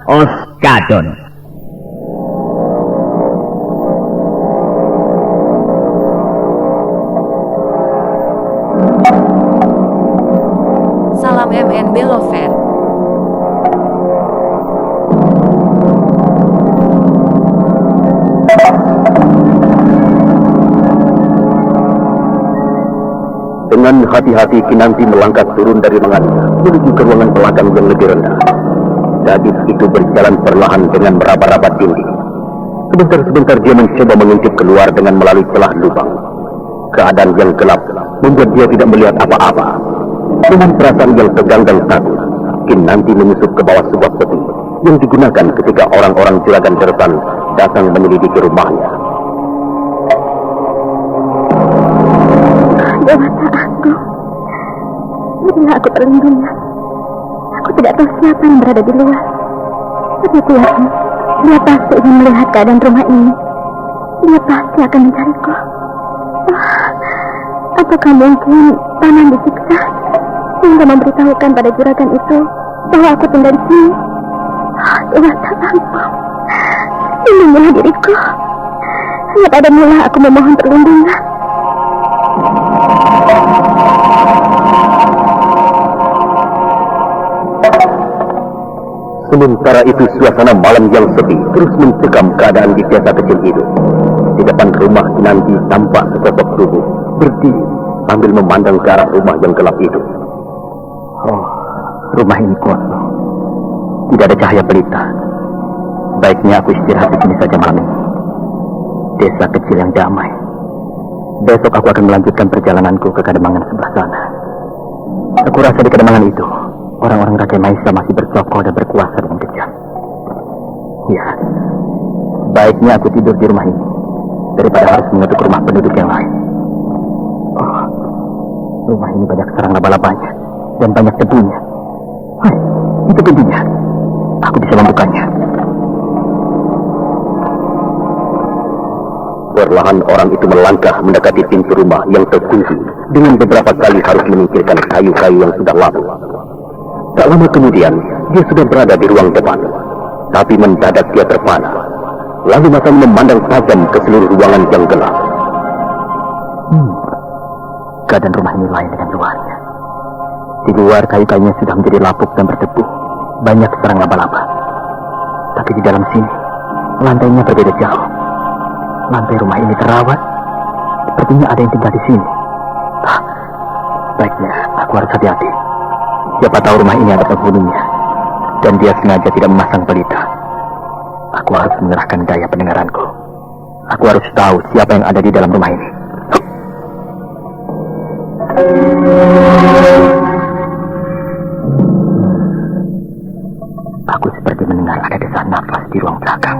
Oskadon. Salam MNB Lover. Dengan hati-hati Kinanti melangkah turun dari lengannya menuju ke ruangan belakang yang lebih rendah. Gadis itu berjalan perlahan dengan meraba-raba dinding. Sebentar-sebentar dia mencoba mengintip keluar dengan melalui celah lubang. Keadaan yang gelap membuat dia tidak melihat apa-apa. Dengan perasaan yang tegang dan takut, Kinanti menyusup ke bawah sebuah peti yang digunakan ketika orang-orang juragan Derpan datang menyelidiki rumahnya. Dewata Agung, berilah aku perlindungan. Aku tidak tahu siapa yang berada di luar, tapi aku yakin dia pasti ingin melihat keadaan rumah ini. Dia pasti akan mencariku. Apakah mungkin paman disiksa sehingga memberitahukan pada juragan itu bahwa aku tinggal di sini? Dewata Agung, lindungilah diriku. Hanya padamu lah aku memohon perlindungan. Sementara itu suasana malam yang sepi terus mencekam keadaan di desa kecil itu. Di depan rumah Kinanti tampak sesosok tubuh berdiri sambil memandang ke arah rumah yang gelap itu. Oh, rumah ini kosong. Tidak ada cahaya pelita. Baiknya aku istirahat di sini saja malam ini. Desa kecil yang damai. Besok aku akan melanjutkan perjalananku ke Kademangan sebelah sana. Aku rasa di Kademangan itu orang-orang Raja Maisa masih bercokol dan berkuasa dengan kejam. Ya, baiknya aku tidur di rumah ini daripada harus mengetuk rumah penduduk yang lain. Oh, rumah ini banyak sarang laba-labanya dan banyak debunya. Hai, itu pintunya. Aku bisa membukanya. Perlahan orang itu melangkah mendekati pintu rumah yang terkunci dengan beberapa kali harus menyingkirkan kayu-kayu yang sudah lapuk. Tak lama kemudian, dia sudah berada di ruang depan. Tapi mendadak dia terpana. Lalu matanya memandang tajam ke seluruh ruangan yang gelap. Keadaan rumah ini lain dengan luarnya. Di luar kayu-kayunya sudah menjadi lapuk dan berdebu. Banyak sarang laba-laba. Tapi di dalam sini, lantainya berbeda jauh. Lantai rumah ini terawat. Sepertinya ada yang tinggal di sini. Baiknya, aku harus hati-hati. Siapa tahu rumah ini ada penghuninya, dan dia sengaja tidak memasang pelita. Aku harus mengerahkan daya pendengaranku. Aku harus tahu siapa yang ada di dalam rumah ini. Aku seperti mendengar ada desah nafas di ruang belakang.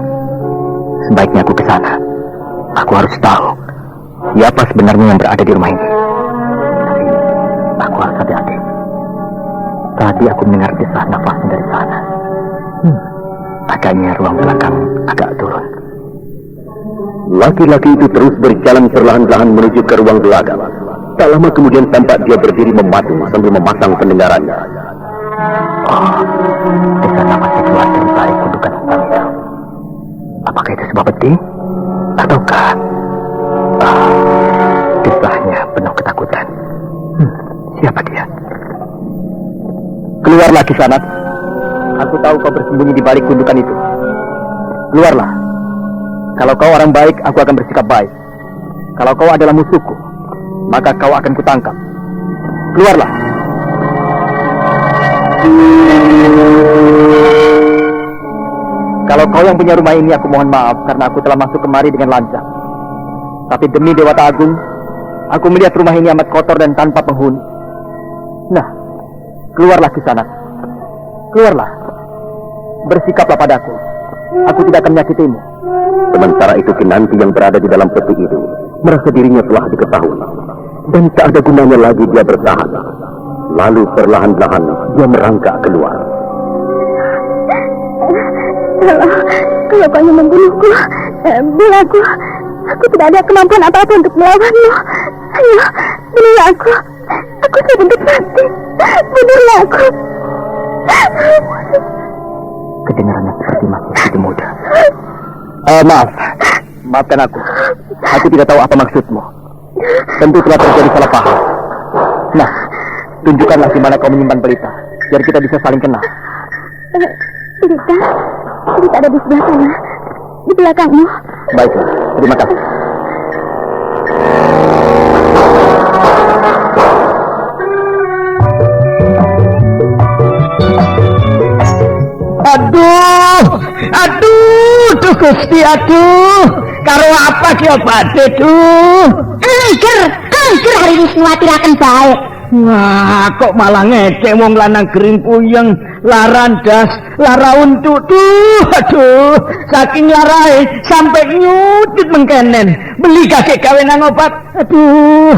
Sebaiknya aku ke sana. Aku harus tahu siapa sebenarnya yang berada di rumah ini. Tapi aku harus hati-hati. Tadi aku mendengar desah nafasnya dari sana. Agaknya ruang belakang agak turun. Laki-laki itu terus berjalan perlahan-lahan menuju ke ruang belakang. Tak lama kemudian tampak dia berdiri mematung sambil memasang pendengarannya. Oh, desah nafasnya keluar dari balik gundukan hitam itu. Apakah itu sebuah peti? Ataukah desahnya penuh ketakutan? Siapa dia? Keluarlah Kisanat. Aku tahu kau bersembunyi di balik gundukan itu. Keluarlah. Kalau kau orang baik, aku akan bersikap baik. Kalau kau adalah musuhku, maka kau akan kutangkap. Keluarlah. Kalau kau yang punya rumah ini, aku mohon maaf karena aku telah masuk kemari dengan lancar. Tapi demi Dewata Agung, aku melihat rumah ini amat kotor dan tanpa penghuni. Nah, keluarlah Kisanat. Keluarlah. Bersikaplah padaku. Aku tidak akan menyakitimu. Sementara itu Kinanti yang berada di dalam peti itu merasa dirinya telah diketahui. Dan tak ada gunanya lagi dia bertahan. Lalu perlahan-lahan dia merangkak keluar. Kalau kau ingin membunuhku, bila aku tidak ada kemampuan apa-apa untuk melawanmu. Ayo, bunuhlah aku. Aku sudah bentuk mati. Bunuhlah aku. kedengarannya seperti masih begitu muda. Maafkan aku. Aku tidak tahu apa maksudmu. Tentu telah terjadi salah paham. Nah, tunjukkanlah di mana kau menyimpan pelita, biar kita bisa saling kenal. Pelita ada di sebelah sana, di belakangmu. Baiklah, terima kasih. Aduh, Gusti, aduh. Karo apa ki obate, duh? Angger hari ini kuwatiraken bae. Wah, kok malah ngecek wong lanang gering puyeng, larandas, lara untuk, aduh, saking larae sampai nyudut mengkenen. Beli kakek gawe nang obat. Aduh.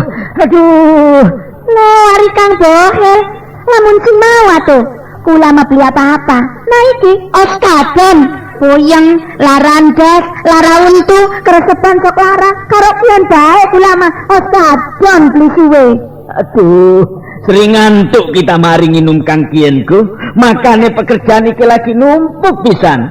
Lari Kang Bohel, lamun sing mawa tuh. Kula mah beli apa-apa. Nah iki oskadon, puyeng, larandas, lara untu, keresepan sok lara, karo pian bae kula mah oskadon beli suwe. Aduh, sering ngantuk kita mari nginum Kang Kienku, makane pekerjaan iki lagi numpuk pisan.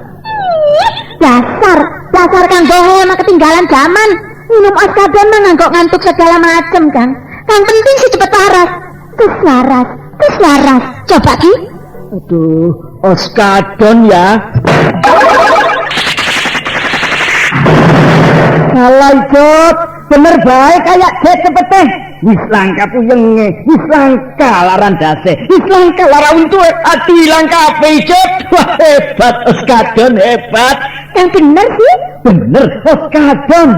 Dasar Kang Bohel mah ketinggalan zaman. Minum oskadon mah ngantuk segala macem, Kang. Kang penting sih cepet waras. Terus laras. Coba ki. Aduh, oskadon ya. Salah Jod, bener baik kayak Jod cepet. Wis langka puyenge, wis langka laran dase, wis langka lara untu, ati langka Jod. Wah hebat, oskadon hebat. Yang bener sih? Bener, oskadon.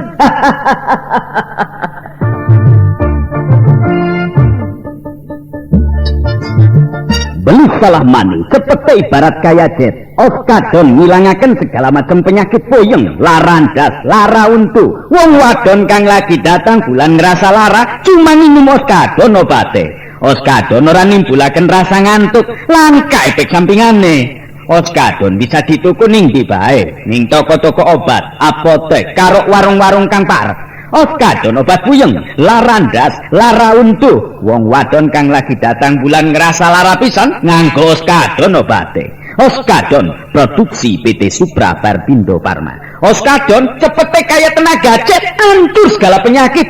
Beli salah mani, seperti ibarat kaya jet. Oskadon ngilangaken segala macam penyakit puyeng, larandas, lara untu. Wong wadon kang lagi datang bulan ngerasa lara, cuma minum oskadon obate. Oskadon ora nimbulaken rasa ngantuk, langka efek sampingane. Oskadon bisa dituku ning ndi bae, ning toko-toko obat, apotek, karo warung-warung kang parek. Oskadon obat puyeng, larandas, lara untu. Wong wadon kang lagi datang bulan ngerasa lara pisan nganggo oskadon obate. Oskadon produksi PT Supra Barbindo Pharma. Oskadon cepete kaya tenaga jet, antur segala penyakit.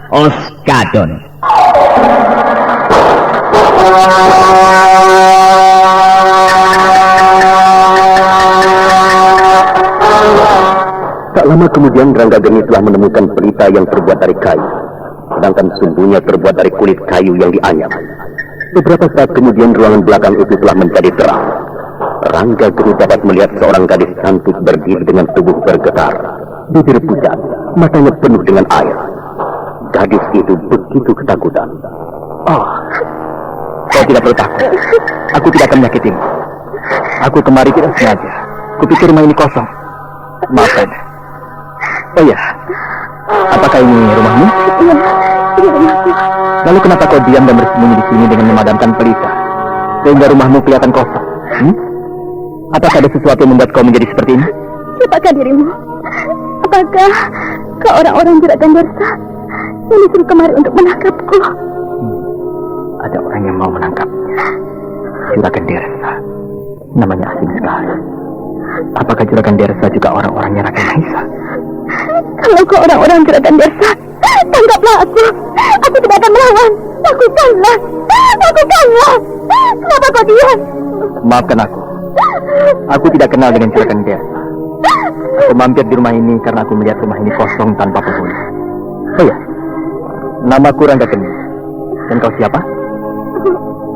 Oskadon. Tak lama kemudian Rangga Geni telah menemukan pelita yang terbuat dari kayu, sedangkan sumbunya terbuat dari kulit kayu yang dianyam. Beberapa saat kemudian ruangan belakang itu telah menjadi terang. Rangga Geni dapat melihat seorang gadis cantik berdiri dengan tubuh bergetar, bibir pucat, matanya penuh dengan air. Gadis itu begitu ketakutan. Oh, kau tidak perlu takut. Aku tidak akan menyakitimu. Aku kemari tidak sengaja. Kupikir rumah ini kosong. Maafkan. Oh ya, apakah ini rumahmu? Iya, ini rumahku. Lalu kenapa kau diam dan bersembunyi di sini dengan memadamkan pelita, sehingga rumahmu kelihatan kosong? Apakah ada sesuatu yang membuat kau menjadi seperti ini? Siapakah dirimu? Apakah kau orang-orang juragan Dersa yang disuruh kemari untuk menangkapku? Ada orang yang mau menangkap juragan Dersa. Namanya asing sekali. Apakah juragan Dersa juga orang-orangnya Raden Maisa? Kalau kau orang-orang juragan Dersa, tangkaplah aku. Aku tidak akan melawan. Lakukanlah. Kenapa kau diam? Maafkan aku. Aku tidak kenal dengan juragan Dersa. Aku mampir di rumah ini karena aku melihat rumah ini kosong tanpa penghuni. Oh ya, namaku Rangga Geni. Dan kau siapa?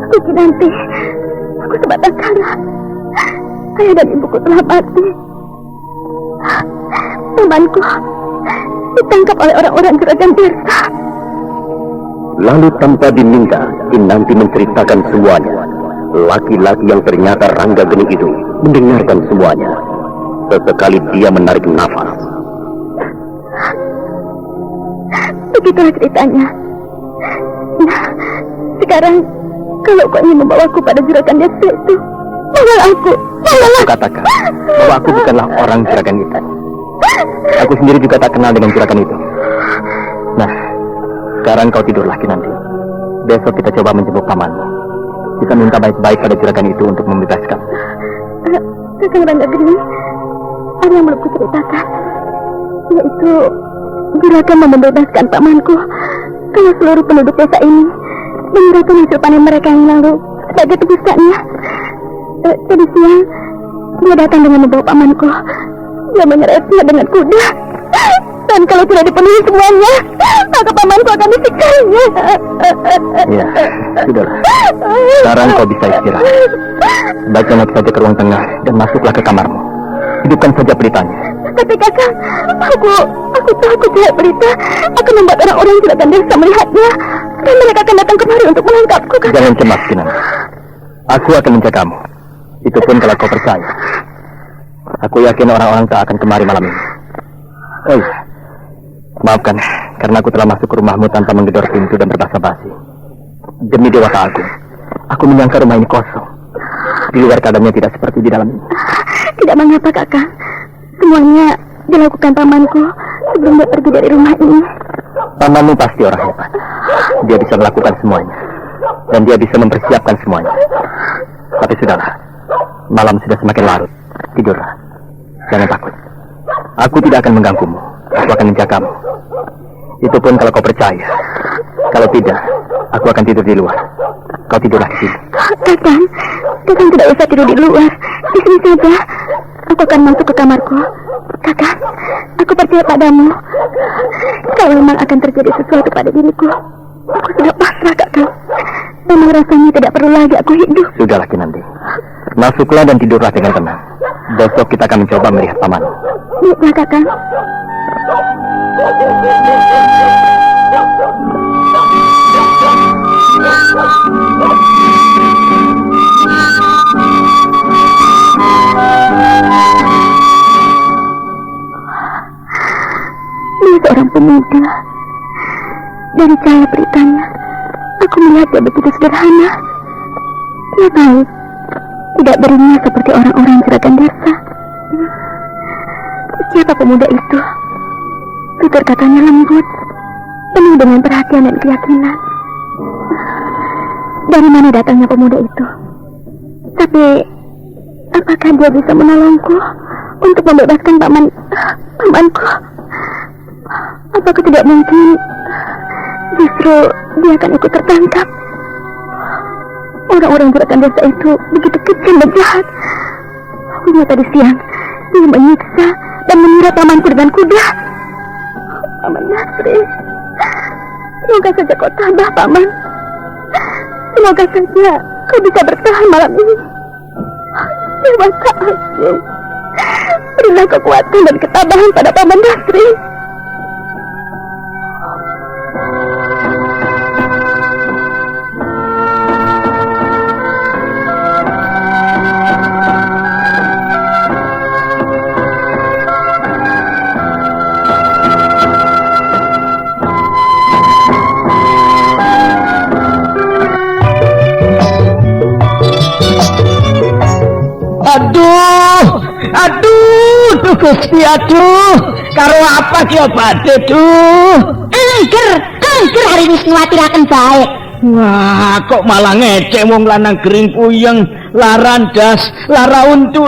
Aku Kinanti. Aku sebatang kara. Ayah dan ibuku telah mati. Temanku ditangkap oleh orang-orang juragan Dersa. Lalu tanpa diminta, Kinanti menceritakan semuanya. Laki-laki yang ternyata Rangga Geni itu mendengarkan semuanya. Sesekali dia menarik nafas. Begitulah ceritanya. Nah, sekarang kalau kau ingin membawaku pada juragan Dersa itu, bawalah aku. Aku katakan bahwa aku bukanlah orang juragan itu. Aku sendiri juga tak kenal dengan juragan itu. Nah, sekarang kau tidur lagi nanti. Besok kita coba menjemput pamanmu. Kita minta baik-baik pada juragan itu untuk membebaskan. Kakang Ranggageni, ada yang belum kuceritakan, yaitu juragan mau membebaskan pamanku kalau seluruh penduduk desa ini menyerahkan hasil panen mereka yang lalu sebagai tebusannya. Tadi siang dia datang dengan membawa pamanku. Dia menyeretnya dengan kuda, dan kalau tidak dipenuhi semuanya, maka pamanku akan disiksanya. Ya, sudahlah. Sekarang kau bisa istirahat. Sebaiknya naik saja ke ruang tengah dan masuklah ke kamarmu. Hidupkan saja pelitanya. Tapi kakang, aku takut Jaya Pelita akan membuat orang-orang juragan desa melihatnya, dan mereka akan datang kemari untuk menangkapku. Kakang, jangan cemas, Kinanti. Aku akan menjagamu. Itu pun kalau kau percaya. Aku yakin orang-orang tak akan kemari malam ini. Oh iya, maafkan karena aku telah masuk ke rumahmu tanpa menggedor pintu dan berbasa-basi. Demi Dewa Agung, aku menyangka rumah ini kosong. Di luar keadaannya tidak seperti di dalam ini. Tidak mengapa, kakang. Semuanya dilakukan pamanku sebelum dia pergi dari rumah ini. Pamanmu pasti orang hebat. Dia bisa melakukan semuanya, dan dia bisa mempersiapkan semuanya. Tapi sudahlah, malam sudah semakin larut. Tidurlah, jangan takut. Aku tidak akan mengganggumu. Aku akan menjagamu. Itu pun kalau kau percaya. Kalau tidak, aku akan tidur di luar. Kau tidurlah di sini. Kakang tidak usah tidur di luar. Di sini saja. Aku akan masuk ke kamarku. Kakang, aku percaya padamu. Kalau memang akan terjadi sesuatu pada diriku, aku sudah pasrah, kakang. Memang rasanya tidak perlu lagi aku hidup. Sudahlah, Kinanti. Masuklah dan tidurlah dengan tenang. Besok kita akan mencoba melihat paman. Baiklah, kakang. Dia seorang pemuda. Dari cahaya pelitanya, aku melihat dia begitu sederhana. Dia baik, tidak beringin seperti orang-orang juragan desa. Siapa pemuda itu? Tutur katanya lembut, penuh dengan perhatian dan keyakinan. Dari mana datangnya pemuda itu? Tapi apakah dia bisa menolongku untuk membebaskan pamanku? Apakah tidak mungkin justru dia akan ikut tertangkap? Orang-orang juragan desa itu begitu kejam dan jahat. Punya tadi siang dia menyiksa dan menyerang pamanku dengan kuda. Paman Nasri, semoga saja kau tabah, paman. Semoga saja kau bisa bertahan malam ini. Dewa Agung, berilah kekuatan dan ketabahan pada paman Nasri. Aduh, Gusti, aduh, karo apa ki obate, duh. Angger hari ini kuwatiraken bae. Wah, kok malah ngecek wong lanang gering puyeng, laran das, lara untu,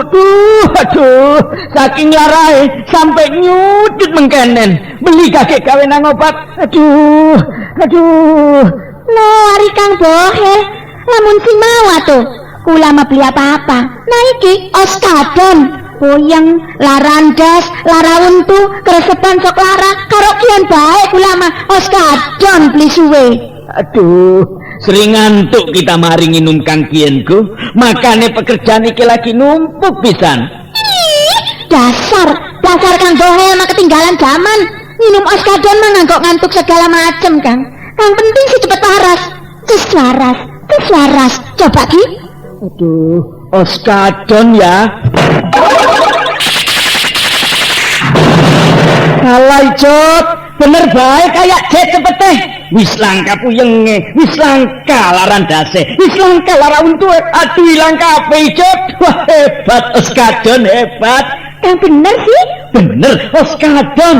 aduh, saking larae sampai nyudut mengkenen, beli kakek gawe nang obat, aduh. Lo hari Kang Bohe, lamun sing mawa tuh, kula mah beli apa-apa. Nah iki oskadon, puyeng, laran das, lara untu, keresepan sok lara, karo kian bae kula mah oskadon beli suwe. Aduh, sering ngantuk kita mari nginum Kang Kienku, makane pekerjaan iki lagi numpuk pisan. Dasar Kang Bohe mah ketinggalan zaman. Minum oskadon mah nganggok ngantuk segala macem, Kang. Yang penting sih cepet waras. Terus waras. Coba Ki. Aduh, oskadon ya. Kalai Jod, bener baik kayak jet cepet teh. Wis langka puyenge, wis langka laran dase, wis langka lara untu. Aduh, ilang kabeh Jod. Wah, hebat oskadon, hebat. Yang bener sih? Bener oskadon.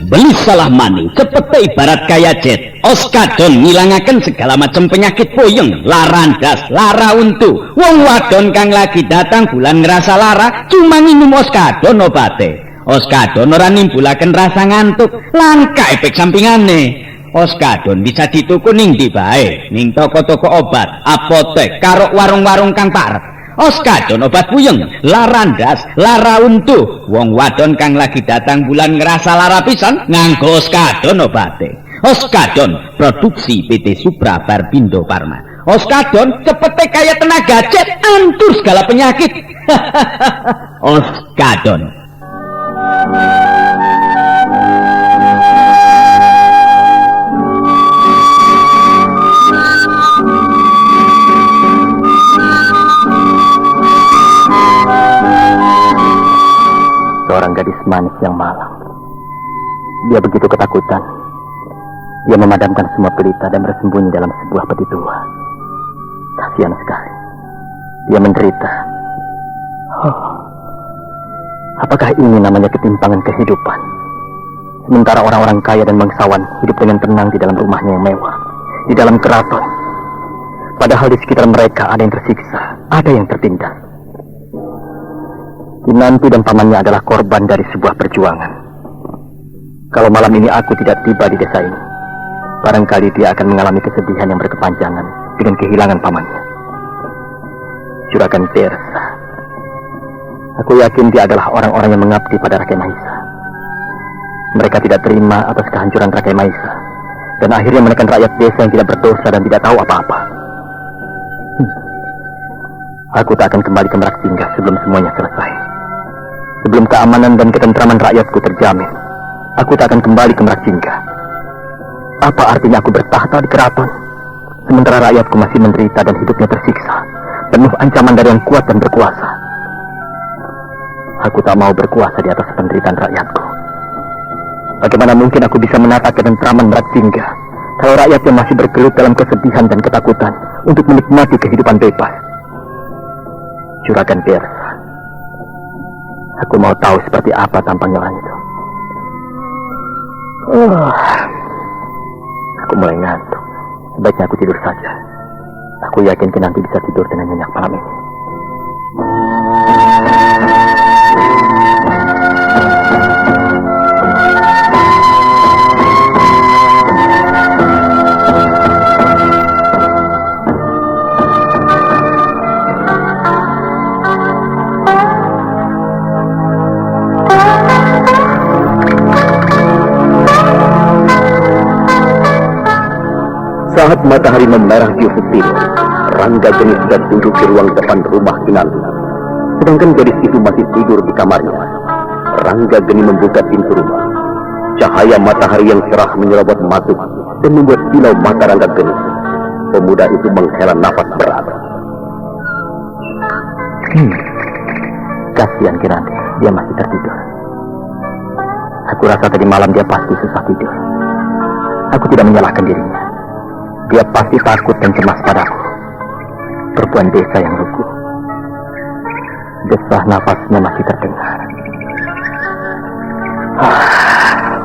Beli salah maning cepete ibarat kaya jet. Oskadon ngilangaken segala macam penyakit puyeng, larandas, lara untu. Wong wadon kang lagi datang bulan ngerasa lara cuma minum oskadon obate. Oskadon ora nimbulaken rasa ngantuk, langka efek sampingane. Oskadon bisa dituku ning ndi bae, ning toko-toko obat, apotek, karo warung-warung kang parek. Oskadon obat puyeng, larandas, lara untu. Wong wadon kang lagi datang bulan ngerasa lara pisan nganggo oskadon obate. Oskadon produksi PT Supra Barbindo Pharma. Oskadon cepete kaya tenaga jet, antur segala penyakit. Oskadon. Seorang gadis manis yang malang. Dia begitu ketakutan. Dia memadamkan semua pelita dan bersembunyi dalam sebuah peti tua. Kasihan sekali. Dia menderita. Apakah ini namanya ketimpangan kehidupan? Sementara orang-orang kaya dan bangsawan hidup dengan tenang di dalam rumahnya yang mewah, di dalam keraton. Padahal di sekitar mereka ada yang tersiksa, ada yang tertindas. Kinanti dan pamannya adalah korban dari sebuah perjuangan. Kalau malam ini aku tidak tiba di desa ini, barangkali dia akan mengalami kesedihan yang berkepanjangan dengan kehilangan pamannya. Juragan Tirsa. Aku yakin dia adalah orang-orang yang mengabdi pada Rakai Mahisa. Mereka tidak terima atas kehancuran Rakai Mahisa, dan akhirnya menekan rakyat desa yang tidak berdosa dan tidak tahu apa-apa. Aku tak akan kembali ke Merak Singgah sebelum semuanya selesai. Sebelum keamanan dan ketentraman rakyatku terjamin, aku tak akan kembali ke Merak Singgah. Apa artinya aku bertahta di keraton, sementara rakyatku masih menderita dan hidupnya tersiksa, penuh ancaman dari yang kuat dan berkuasa. Aku tak mau berkuasa di atas penderitaan rakyatku. Bagaimana mungkin aku bisa menata ketentraman Merak Singgah kalau rakyatnya masih bergelut dalam kesedihan dan ketakutan untuk menikmati kehidupan bebas? Juragan Tirsa. Aku mau tahu seperti apa tampangnya orang itu. Aku mulai ngantuk. Sebaiknya aku tidur saja. Aku yakin nanti bisa tidur dengan nyenyak malam ini. Saat matahari memerah di ufuk timur, Rangga Geni sudah duduk di ruang depan rumah Kinanti. Sedangkan gadis itu masih tidur di kamarnya. Rangga Geni membuka pintu rumah. Cahaya matahari yang cerah menyerobot masuk dan membuat silau mata Rangga Geni. Pemuda itu menghela nafas berat. Kasihan Kinanti, dia masih tertidur. Aku rasa tadi malam dia pasti susah tidur. Aku tidak menyalahkan dirinya. Dia pasti takut dan cemas padaku. Perempuan desa yang lugu. Desah nafasnya masih terdengar.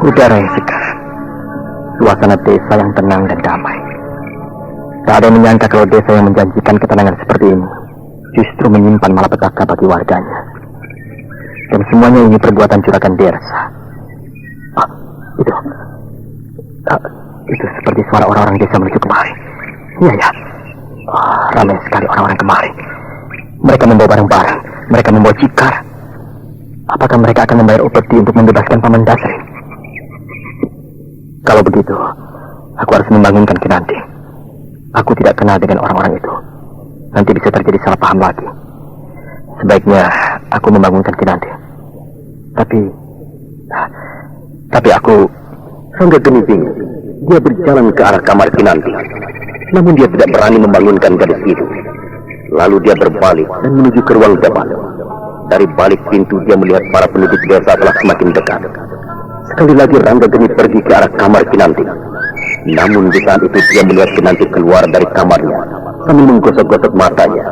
Udara yang segar. Suasana desa yang tenang dan damai. Tak ada yang menyangka kalau desa yang menjanjikan ketenangan seperti ini justru menyimpan malapetaka bagi warganya. Dan semuanya ini perbuatan Juragan Tirsa. Itu seperti suara orang-orang desa menuju kemari. Iya ya. Ramai sekali orang-orang kemari. Mereka membawa barang-barang. Mereka membawa cikar. Apakah mereka akan membayar upeti untuk membebaskan Paman Dasri? Kalau begitu, aku harus membangunkan Kinanti. Aku tidak kenal dengan orang-orang itu. Nanti bisa terjadi salah paham lagi. Sebaiknya aku membangunkan Kinanti. Tapi aku... Rangga Geni bingung. Dia berjalan ke arah kamar Kinanti. Namun dia tidak berani membangunkan gadis itu. Lalu dia berbalik dan menuju ke ruang depan. Dari balik pintu dia melihat para penduduk desa telah semakin dekat. Sekali lagi Rangga Geni pergi ke arah kamar Kinanti. Namun di saat itu dia melihat Kinanti keluar dari kamarnya sambil menggosok-gosok matanya.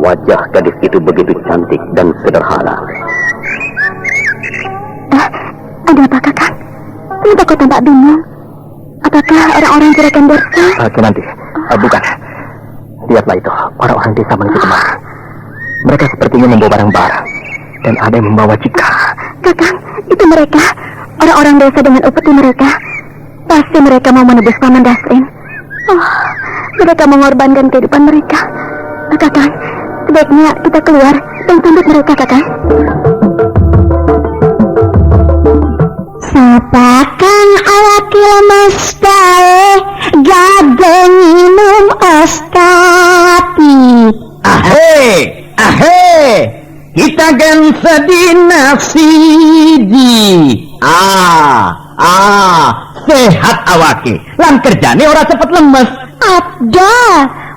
Wajah gadis itu begitu cantik dan sederhana. Ada apa, Kakang? Kenapa kau tampak bingung? Apakah orang-orang Juragan Desa? Kinanti, bukan. Lihatlah itu, orang-orang desa menuju kemari. Mereka sepertinya membawa barang-barang. Dan ada yang membawa Cika. Kakang, itu mereka. Orang-orang desa dengan upeti mereka. Pasti mereka mau menebus Paman Dasrin. Oh, mereka mengorbankan kehidupan mereka. Kakang, sebaiknya kita keluar dan sambut mereka, Kakang. Sapakan awakil mestae gadeng minum ostapi. Ahe, kita kan sedina siji. Sehat awake. Lan kerjane ora cepet lemes. Ada,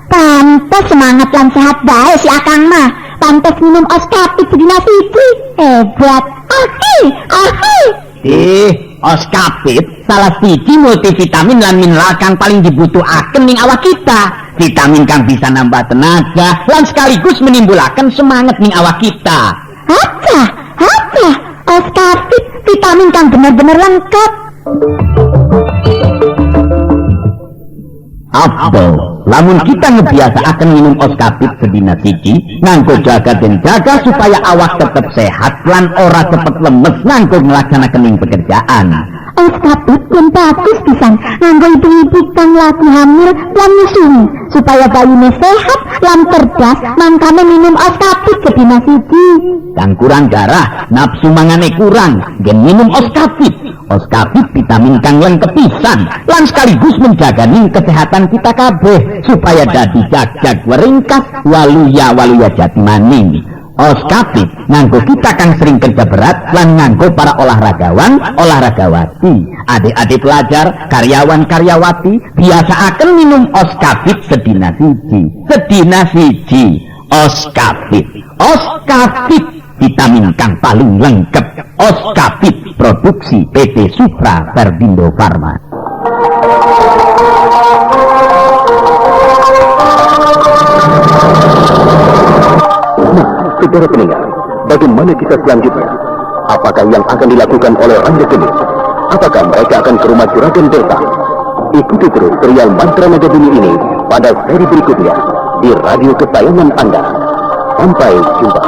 pantes semangat lan sehat bae si Akang mah. Pantes minum ostapi sedina siji. Hebat. Oskapit salah siji multivitamin lan mineral kang paling dibutuhaken ning awak kita. Vitamin kang bisa nambah tenaga lan sekaligus menimbulaken semangat ning awak kita. Apa? Oskapit vitamin kang bener-bener lengkap. Apa? Lamun kita ngebiasa akan minum oskapit sedina siji, nganggo jaga dan jaga supaya awak tetap sehat lan ora cepet lemes nganggo ngelaksanakan pekerjaan. Oskapit pun bagus pisan nganggo ibu-ibu kang lagi hamil lan nyusui supaya bayine sehat lan cerdas mangkane minum oskapit sedina siji. Kang kurang darah, nafsu mangane kurang, gen minum oskapit. Oskapit vitamin kang lengkap pisan lan sekaligus menjaga kesehatan kita kabeh supaya dadi jag-jag weringkas waluya jati maning. Oskapit nganggo kita kang sering kerja berat lan nganggo para olahragawan olahragawati, adik-adik pelajar karyawan-karyawati biasa akan minum oskapit sedina siji. Oskapit vitamin kang paling lengkap. Oskapit produksi PT Supra Perdindo Farma. Saudara pendengar, bagaimana kisah selanjutnya? Apakah yang akan dilakukan oleh Raja Geni? Apakah mereka akan ke rumah Juragan Desa? Ikuti terus serial Mantra Naga Bumi ini pada seri berikutnya di radio kesayangan Anda. Sampai jumpa.